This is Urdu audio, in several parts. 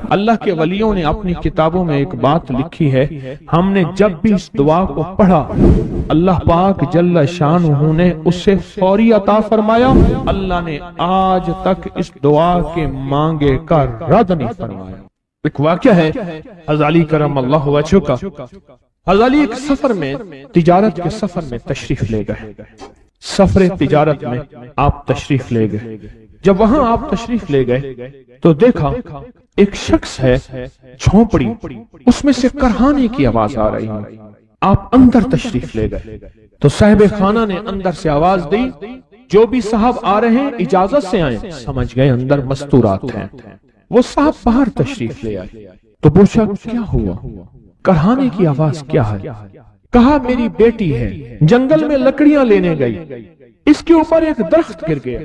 اللہ کے ولیوں نے اپنی کتابوں میں ایک بات لکھی ہے، ہم نے جب بھی اس دعا کو پڑھا اللہ پاک جل شانہ نے اسے فوری عطا فرمایا، اللہ نے آج تک اس دعا کے مانگے کا رد نہیں فرمایا۔ ایک واقعہ ہے حضرت علی کرم اللہ وجہہ کا۔ حضرت علی ایک سفر میں، تجارت کے سفر میں تشریف لے گئے، سفر تجارت میں آپ تشریف لے گئے۔ جب وہاں آپ تشریف لے گئے تو دیکھا ایک شخص ہے جھونپڑی، اس میں سے کرہانے کی آواز آ رہی ہے۔ آپ اندر تشریف لے گئے تو صاحب خانہ نے اندر سے آواز دی، جو بھی صاحب آ رہے ہیں اجازت سے آئیں۔ سمجھ گئے اندر مستورات ہیں۔ وہ صاحب باہر تشریف لے آئے تو پوچھا کیا ہوا، کرہانے کی آواز کیا ہے؟ کہا میری بیٹی ہے، جنگل میں لکڑیاں لینے گئی، اس کے اوپر ایک درخت گر گیا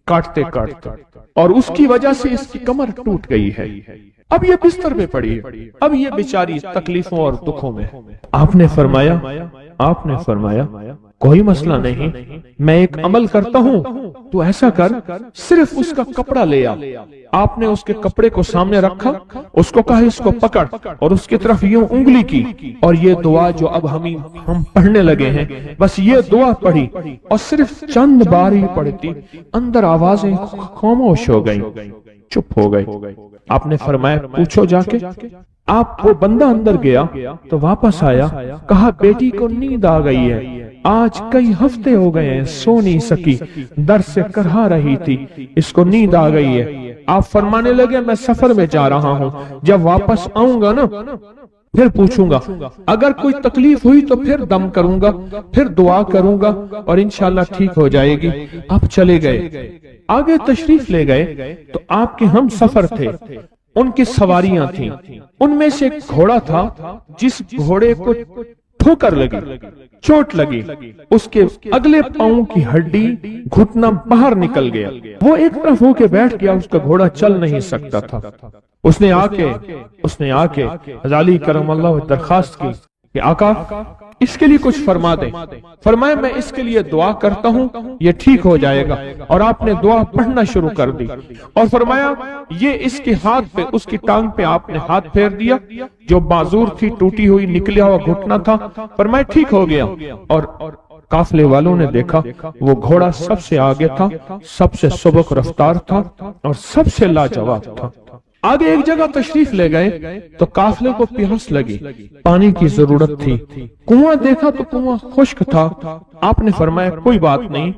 کاٹتے کاٹتے، اور اس کی وجہ سے اس کی کمر ٹوٹ گئی ہے، اب یہ بستر پہ پڑی ہے، اب یہ بیچاری تکلیفوں اور دکھوں میں۔ آپ نے فرمایا کوئی مسئلہ نہیں، میں ایک عمل کرتا ہوں، تو ایسا کر صرف اس کا کپڑا لے آ۔ آپ نے اس کے کپڑے کو سامنے رکھا، اس کو کہا اس کو پکڑ، اور اس کی طرف یوں انگلی کی، اور یہ دعا جو اب ہم پڑھنے لگے ہیں، بس یہ دعا پڑھی، اور صرف چند بار ہی پڑھتی اندر آوازیں خاموش ہو گئیں، چپ ہو گئی۔ آپ نے فرمایا پوچھو جا کے۔ آپ وہ بندہ اندر گیا تو واپس آیا، کہا بیٹی کو نیند آ گئی ہے، آج کئی ہفتے ہو گئے ہیں سو نہیں سکی، در سے کرہا رہی تھی، اس کو نیند آ گئی ہے۔ آپ فرمانے لگے میں سفر میں جا رہا ہوں، جب واپس آؤں گا نا پھر پوچھوں گا، اگر کوئی تکلیف ہوئی تو پھر دم کروں گا، پھر دعا کروں گا، اور انشاءاللہ ٹھیک ہو جائے گی۔ آپ چلے گئے، آگے تشریف لے گئے تو آپ کے ہم سفر تھے، ان کی سواریاں تھیں، ان میں سے ایک گھوڑا تھا جس گھوڑے کو ٹھوکر لگی، چوٹ لگی، اس کے اگلے پاؤں کی ہڈی گھٹنا باہر نکل گیا، وہ ایک طرف ہو کے بیٹھ گیا، اس کا گھوڑا چل نہیں سکتا تھا۔ اس نے آ کے حضرت علی کرم اللہ درخواست کی کہ آقا اس کے لیے کچھ فرما دیں۔ فرمایا میں اس کے لیے دعا کرتا ہوں، یہ ٹھیک ہو جائے گا، اور آپ نے دعا پڑھنا شروع کر دی، اور فرمایا یہ اس کے ہاتھ پہ، اس کی ٹانگ پہ آپ نے ہاتھ پھیر دیا، جو معذور تھی ٹوٹی ہوئی نکلیا ہوا گھٹنا تھا، فرمایا ٹھیک ہو گیا۔ اور قافلے والوں نے دیکھا وہ گھوڑا سب سے آگے تھا، سب سے سبک رفتار تھا، اور سب سے لاجواب تھا۔ آگے ایک جگہ تشریف لے گئے تو قافلے کو پیاس لگی، پانی کی ضرورت تھی، کنواں دیکھا تو کنواں خشک تھا۔ آپ نے فرمایا کوئی بات نہیں،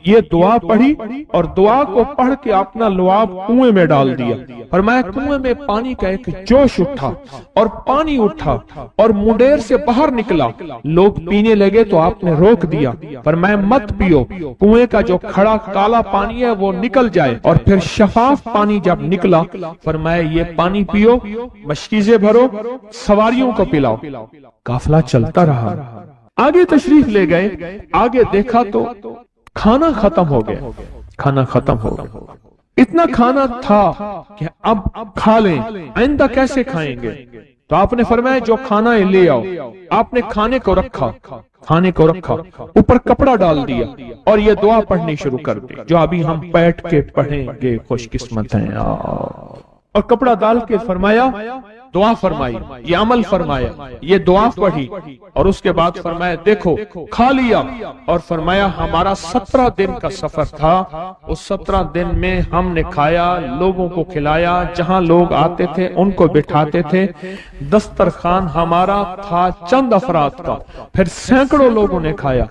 یہ دعا پڑھی، اور دعا کو پڑھ کے اپنا لعاب کنویں میں ڈال دیا۔ فرمایا کنویں میں پانی کا ایک جوش اٹھا، اور پانی اٹھا اور منڈیر سے باہر نکلا، لوگ پینے لگے تو آپ نے روک دیا، فرمایا مت پیو، کنویں کا جو کھڑا کالا پانی ہے وہ نکل جائے، اور پھر شفاف پانی جب نکلا فرمایا یہ پانی پیو، مشکیزیں بھرو، سواریوں کو پلاؤ۔ قافلہ چلتا رہا، آگے تشریف لے گئے، آگے دیکھا تو کھانا ختم ہو گیا، اتنا کھانا تھا کہ اب کھا لیں، آئندہ کیسے کھائیں گے؟ تو آپ نے فرمایا جو کھانا ہے لے آؤ۔ آپ نے کھانے کو رکھا، اوپر کپڑا ڈال دیا، اور یہ دعا پڑھنی شروع کر دی جو ابھی ہم بیٹھ کے پڑھیں گے، خوش قسمت ہیں۔ اور کپڑا ڈال کے فرمایا دعا فرمائی، یہ عمل فرمایا، یہ دعا پڑھی، اور اس کے بعد فرمایا دیکھو کھا لیا، اور فرمایا ہمارا 17 دن کا سفر تھا، اس 17 دن میں ہم نے کھایا، لوگوں کو کھلایا، جہاں لوگ آتے تھے ان کو بٹھاتے تھے، دسترخوان ہمارا تھا چند افراد کا، پھر سینکڑوں لوگوں نے کھایا۔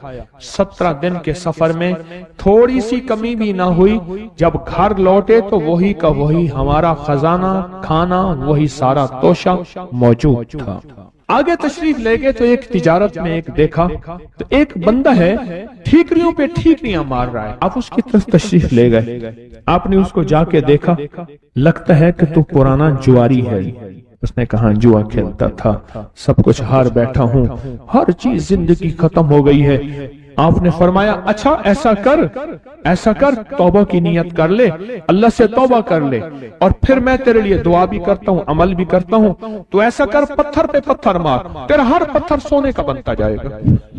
17 دن کے سفر میں تھوڑی سی کمی بھی نہ ہوئی، جب گھر لوٹے تو وہی کا وہی ہمارا خزانہ، کھانا وہی سارا توشہ موجود تھا۔ آگے تشریف لے گئے تو ایک تجارت میں ایک دیکھا تو ایک بندہ ہے ٹھیکریوں پہ ٹھیکریاں مار رہا ہے، آپ اس کی طرف تشریف لے گئے، آپ نے اس کو جا کے دیکھا، لگتا ہے کہ تو پرانا جواری ہے۔ اس نے کہا جوا کھیلتا تھا، سب کچھ ہار بیٹھا ہوں، ہر چیز زندگی ختم ہو گئی ہے۔ آپ نے فرمایا اچھا ایسا کر توبہ کی نیت کر لے، اللہ سے توبہ کر لے، اور پھر میں تیرے لیے دعا بھی کرتا ہوں، عمل بھی کرتا ہوں، تو ایسا کر پتھر پہ پتھر مار، تیرا ہر پتھر سونے کا بنتا جائے گا۔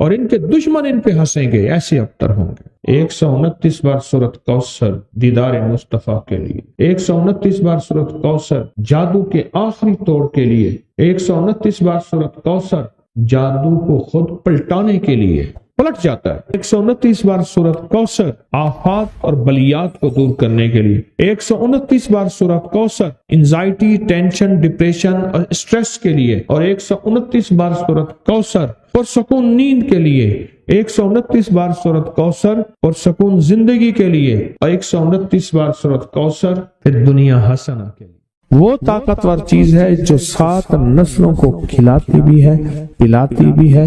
اور ان کے دشمن ان پہ ہنسیں گے، ایسے ابتر ہوں گے۔ 129 بار سورت کوثر دیدار مصطفیٰ کے لیے، 129 بار سورت کوثر جادو کے آخری توڑ کے لیے، 129 بار سورت کوثر جادو کو خود پلٹانے کے لیے، پلٹ جاتا ہے۔ 129 بار سورت کوثر آفات اور بلیات کو دور کرنے کے لیے، 129 بار سورت کوثر انزائٹی، ٹینشن، ڈپریشن اور اسٹریس کے لیے، اور 129 بار سورت کوثر پرسکون نیند کے لیے، 129 بار سورت کوثر پرسکون زندگی کے لیے، اور 129 بار سورت کوثر پھر دنیا حسنہ کے لیے۔ وہ طاقتور چیز ہے جو 7 نسلوں کو کھلاتی بھی ہے، پلاتی بھی ہے،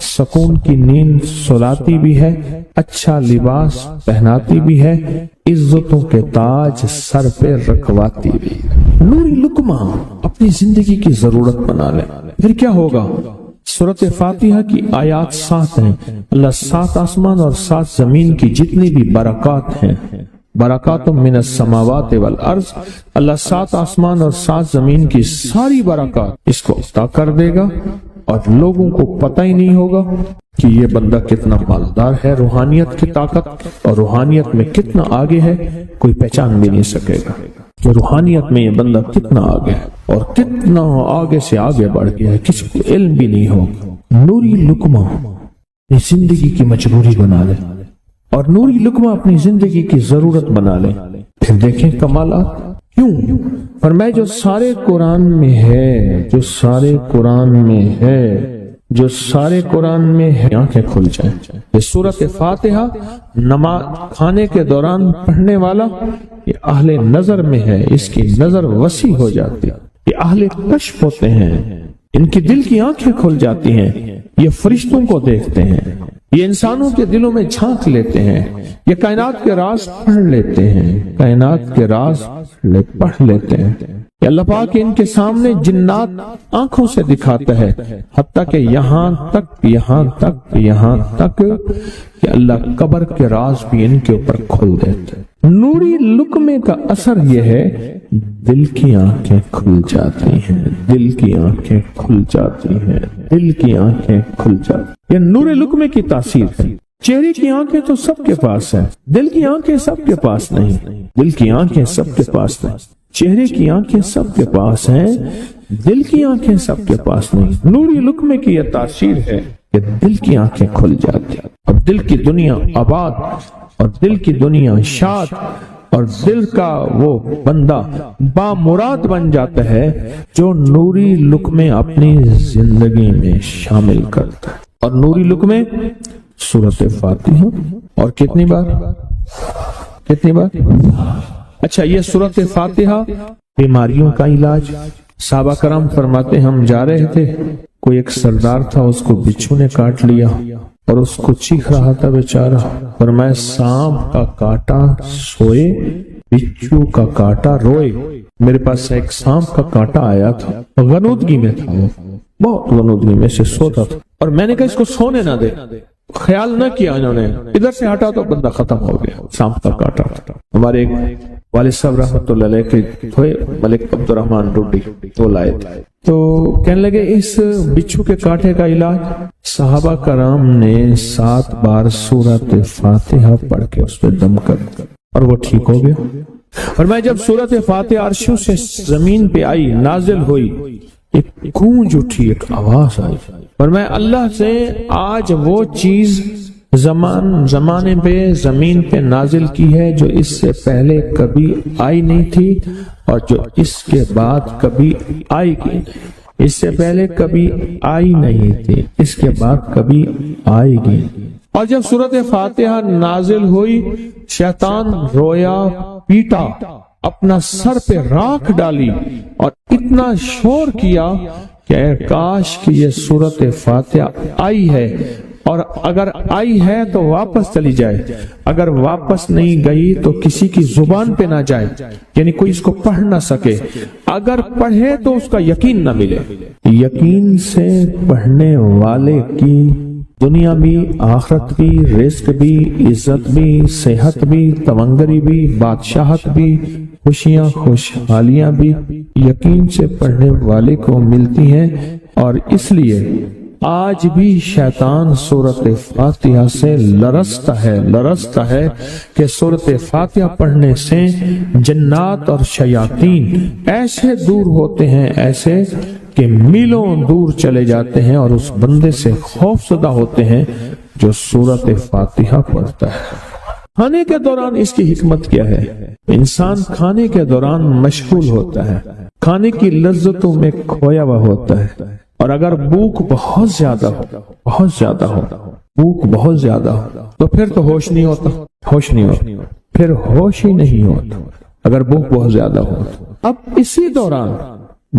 سکون کی نیند سلاتی بھی ہے، اچھا لباس پہناتی بھی ہے، عزتوں کے تاج سر پہ رکھواتی بھی ہے۔ نوری لقمہ اپنی زندگی کی ضرورت بنا لے، پھر کیا ہوگا؟ سورۃ فاتحہ کی آیات 7 ہیں۔ اللہ 7 آسمان اور 7 زمین کی جتنی بھی برکات ہیں، برکات من السماوات والارض، اللہ 7 آسمان اور 7 زمین کی ساری برکات اس کو عطا کر دے گا، اور لوگوں کو پتہ ہی نہیں ہوگا کہ یہ بندہ کتنا مالدار ہے، روحانیت کی طاقت اور روحانیت میں کتنا آگے ہے، کوئی پہچان بھی نہیں سکے گا کہ روحانیت میں یہ بندہ کتنا آگے ہے اور کتنا آگے سے آگے بڑھ گیا ہے، کسی کو علم بھی نہیں ہوگا۔ نوری لقمہ زندگی کی مجبوری بنا لے اور نوری لقمہ اپنی زندگی کی ضرورت بنا لے، پھر دیکھیں کمالات۔ کیوں؟ فرمائے جو سارے قرآن میں ہے، جو سارے قرآن میں ہے، جو سارے قرآن میں ہے، آنکھیں کھل جائیں۔ یہ سورۃ فاتحہ نماز کھانے کے دوران پڑھنے والا یہ اہل نظر میں ہے، اس کی نظر وسیع ہو جاتی ہے، یہ اہل کشف ہوتے ہیں، ان کی دل کی آنکھیں کھل جاتی ہیں، یہ فرشتوں کو دیکھتے ہیں، یہ انسانوں کے دلوں میں جھانک لیتے ہیں، یہ کائنات کے راز پڑھ لیتے ہیں، کائنات کے راز پڑھ لیتے ہیں۔ کہ اللہ پاک ان کے سامنے جنات آنکھوں سے دکھاتا ہے، حتیٰ کہ یہاں تک کہ اللہ قبر کے راز بھی ان کے اوپر کھول دیتے ہیں۔ نوری لقمے کا اثر یہ ہے دل کی آنکھیں کھل جاتی ہیں، دل کی آنکھیں کھل جاتی ہیں، دل کی آنکھیں کھل جاتی ہیں۔ یہ نور لقمے کی تاثیر ہے۔ چہرے کی آنکھیں تو سب کے پاس ہیں، دل کی آنکھیں سب کے پاس نہیں، دل کی آنکھیں سب کے پاس نہیں، چہرے کی آنکھیں سب کے پاس ہیں، دل کی آنکھیں سب کے پاس نہیں۔ نوری لقمے کی یہ تاثیر ہے کہ دل کی آنکھیں کھل جاتی ہیں اور دل کی دنیا آباد اور دل کی دنیا شاد اور دل کا وہ بندہ بامراد بن جاتا ہے جو نوری لقمے اپنی زندگی میں شامل کرتا ہے۔ اور نوری لقمے سورۃ فاتحہ اور کتنی بار؟ اچھا، یہ سورۃ فاتحہ بیماریوں کا علاج۔ صحابہ کرام فرماتے ہم جا رہے تھے، کوئی ایک سردار تھا، اس کو بچھو نے کاٹ لیا اور اس کو چیخ رہا تھا بیچارہ، فرمایا سانپ کا کاٹا سوئے، بچھو کا کاٹا روئے۔ میرے پاس ایک سانپ کا کاٹا آیا تھا، غنودگی میں تھا، وہ بہت غنودگی میں سے سوتا تھا، اور میں نے کہا اس کو سونے نہ دے، خیال نہ کیا انہوں نے، ادھر سے ہٹا تو بندہ ختم ہو گیا، سانپ کا کاٹا تھا۔ ہمارے ایک والد صاحب رحمۃ اللہ علیہ کے تھے ملک عبد الرحمن ڈوڈی، تو لائے تھے، تو کہنے لگے اس بچھو کے کاٹے کا علاج صحابہ کرام نے 7 بار سورۃ فاتحہ پڑھ کے اس پہ دم کر اور وہ ٹھیک ہو گیا۔ اور میں جب سورۃ فاتحہ عرشوں سے زمین پہ آئی، نازل ہوئی، ایک گونج اٹھی، ایک آواز آئی، اور میں اللہ سے آج وہ چیز زمانے پہ زمین پہ نازل کی ہے جو اس سے پہلے کبھی آئی نہیں تھی اور جو اس کے بعد کبھی آئے گی نہیں، اس سے پہلے کبھی آئی نہیں تھی، اس کے بعد کبھی آئے گی۔ اور جب سورۃ فاتحہ نازل ہوئی، شیطان رویا، پیٹا، اپنا سر پہ راکھ ڈالی اور اتنا شور کیا کہ اے کاش کہ یہ سورۃ فاتحہ آئی ہے، اور اگر آئی ہے تو واپس چلی جائے، اگر واپس نہیں گئی تو کسی کی زبان پہ نہ جائے، یعنی کوئی اس کو پڑھ نہ سکے، اگر پڑھے تو اس کا یقین نہ ملے۔ یقین سے پڑھنے والے کی دنیا بھی، آخرت بھی، رزق بھی، عزت بھی، صحت بھی، تونگری بھی، بادشاہت بھی، خوشیاں خوشحالیاں بھی یقین سے پڑھنے والے کو ملتی ہیں۔ اور اس لیے آج بھی شیطان سورت فاتحہ سے لرزتا ہے کہ سورت فاتحہ پڑھنے سے جنات اور شیاطین ایسے دور ہوتے ہیں، ایسے کہ میلوں دور چلے جاتے ہیں اور اس بندے سے خوف زدہ ہوتے ہیں جو سورت فاتحہ پڑھتا ہے۔ کھانے کے دوران اس کی حکمت کیا ہے؟ انسان کھانے کے دوران مشغول ہوتا ہے، کھانے کی لذتوں میں کھویا ہوا ہوتا ہے، اور اگر بھوک بہت زیادہ ہو بھوک بہت زیادہ ہو تو پھر تو ہوش نہیں ہوتا، پھر ہوش ہی نہیں ہوتا اگر بھوک بہت زیادہ ہو۔ اب اسی دوران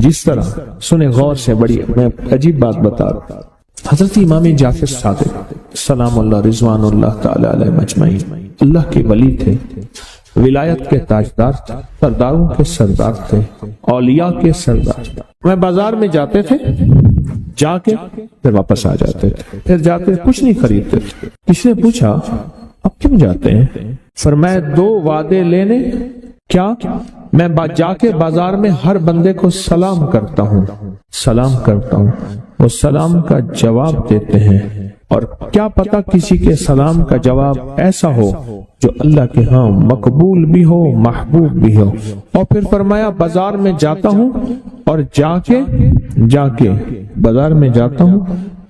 جس طرح سنے غور سے، بڑی میں عجیب بات بتا رہا ہوں، حضرت امام جعفر صادق سلام اللہ رضوان اللہ تعالی علیہ مجمعین اللہ کے ولی تھے، ولایت کے تاجدار تھے، سرداروں کے سردار تھے، اولیاء کے سردار تھے۔ میں بازار میں جاتے تھے، جا کے پھر واپس آ جاتے تھے، پھر جاتے کچھ نہیں خریدتے تھے۔ کسی نے پوچھا اب کیوں جاتے ہیں؟ فرمایا 2 وعدے لینے، کیا میں جا کے بازار میں ہر بندے کو سلام کرتا ہوں، وہ سلام کا جواب دیتے ہیں، اور کیا پتا کسی کے سلام کا جواب ایسا ہو جو اللہ کے ہاں مقبول بھی ہو، محبوب بھی ہو۔ اور پھر فرمایا بازار میں جاتا ہوں اور جا کے بازار میں جاتا ہوں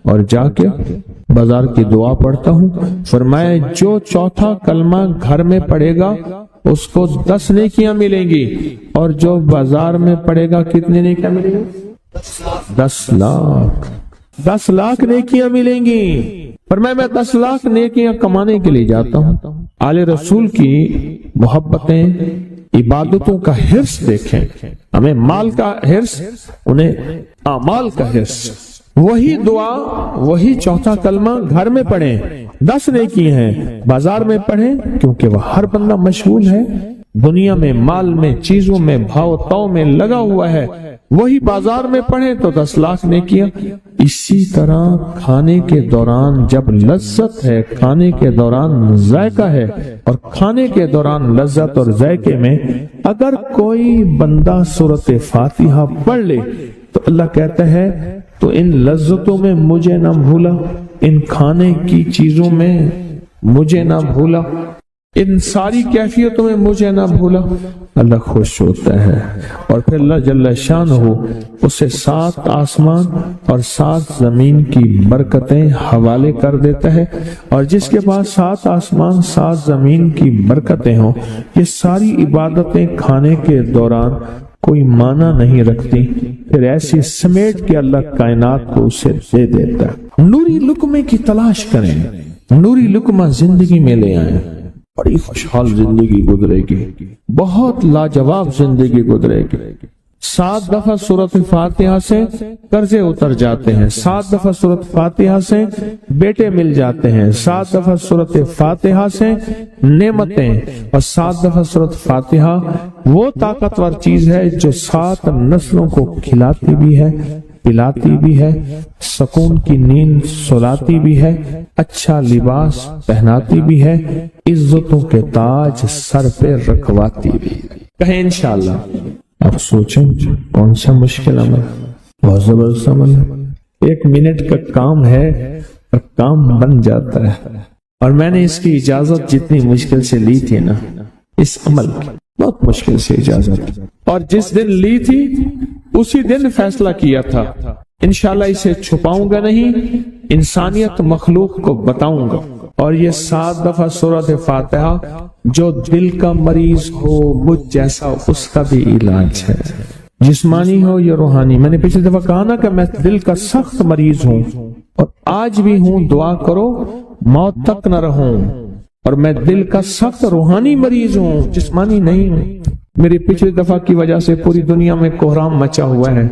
اور جا کے بازار کی دعا پڑھتا ہوں۔ فرمایا جو چوتھا کلمہ گھر میں پڑھے گا اس کو 10 نیکیاں ملیں گی، اور جو بازار میں پڑھے گا کتنے نیکیاں ملیں گی؟ 10 لاکھ نیکیاں ملیں گی۔ فرمایا میں 10 لاکھ نیکیاں کمانے کے لیے جاتا ہوں۔ آل رسول کی محبتیں، عبادتوں کا حرص دیکھیں، ہمیں مال کا حرص، انہیں اعمال کا حرص۔ وہی دعا، وہی چوتھا کلمہ گھر میں پڑھیں، 10 نیکی ہیں، بازار میں پڑھیں کیونکہ وہ ہر بندہ مشغول ہے، دنیا میں، مال میں، چیزوں میں، بھاؤ تاؤ میں لگا ہوا ہے، وہی بازار میں پڑھیں تو 10 لاکھ نیکیاں۔ اسی طرح کھانے کے دوران جب لذت ہے، کھانے کے دوران ذائقہ ہے، اور کھانے کے دوران لذت اور ذائقے میں اگر کوئی بندہ سورت فاتحہ پڑھ لے تو اللہ کہتا ہے تو ان لذتوں میں مجھے نہ بھولا، ان کھانے کی چیزوں میں مجھے نہ بھولا، ان ساری کیفیتوں میں مجھے نہ بھولا۔ اللہ خوش ہوتا ہے، اور پھر اللہ جل شانہ اسے 7 آسمان اور 7 زمین کی برکتیں حوالے کر دیتا ہے، اور جس کے پاس 7 آسمان 7 زمین کی برکتیں ہوں، یہ ساری عبادتیں کھانے کے دوران کوئی معنی نہیں رکھتی، پھر ایسی سمیٹ کے اللہ کائنات کو اسے دے دیتا ہے۔ نوری لقمے کی تلاش کریں، نوری لقمہ زندگی میں لے آئیں، بڑی خوشحال زندگی گزرے گی، بہت لاجواب زندگی گزرے گی۔ 7 دفعہ سورت فاتحہ سے قرضے اتر جاتے ہیں، 7 دفعہ سورت فاتحہ سے بیٹے مل جاتے ہیں، 7 دفعہ سورت فاتحہ سے نعمتیں، اور 7 دفعہ سورت فاتحہ وہ طاقتور چیز ہے جو 7 نسلوں کو کھلاتی بھی ہے، پلاتی بھی ہے، سکون کی نیند سلاتی بھی ہے، اچھا لباس پہناتی بھی ہے، عزتوں کے تاج سر پہ رکھواتی بھی۔ کہیں انشاءاللہ۔ آپ سوچیں کون سا مشکل عمل، بہت زبردست عمل ہے، 1 منٹ کا کام ہے اور کام بن جاتا ہے۔ اور میں نے اس کی اجازت جتنی مشکل سے لی تھی نا، اس عمل کی بہت مشکل سے اجازت، اور جس دن لی تھی اسی دن فیصلہ کیا تھا انشاءاللہ اسے چھپاؤں گا نہیں، انسانیت مخلوق کو بتاؤں گا۔ اور یہ 7 دفعہ سورۃ فاتحہ جو دل کا مریض ہو مجھ جیسا، اس کا بھی علاج ہے، جسمانی ہو یا روحانی۔ میں نے پچھلی دفعہ کہا نا کہ میں دل کا سخت مریض ہوں اور آج بھی ہوں، دعا کرو موت تک نہ رہوں، اور میں دل کا سخت روحانی مریض ہوں، جسمانی نہیں ہوں۔ میری پچھلی دفعہ کی وجہ سے پوری دنیا میں کوہرام مچا ہوا ہے،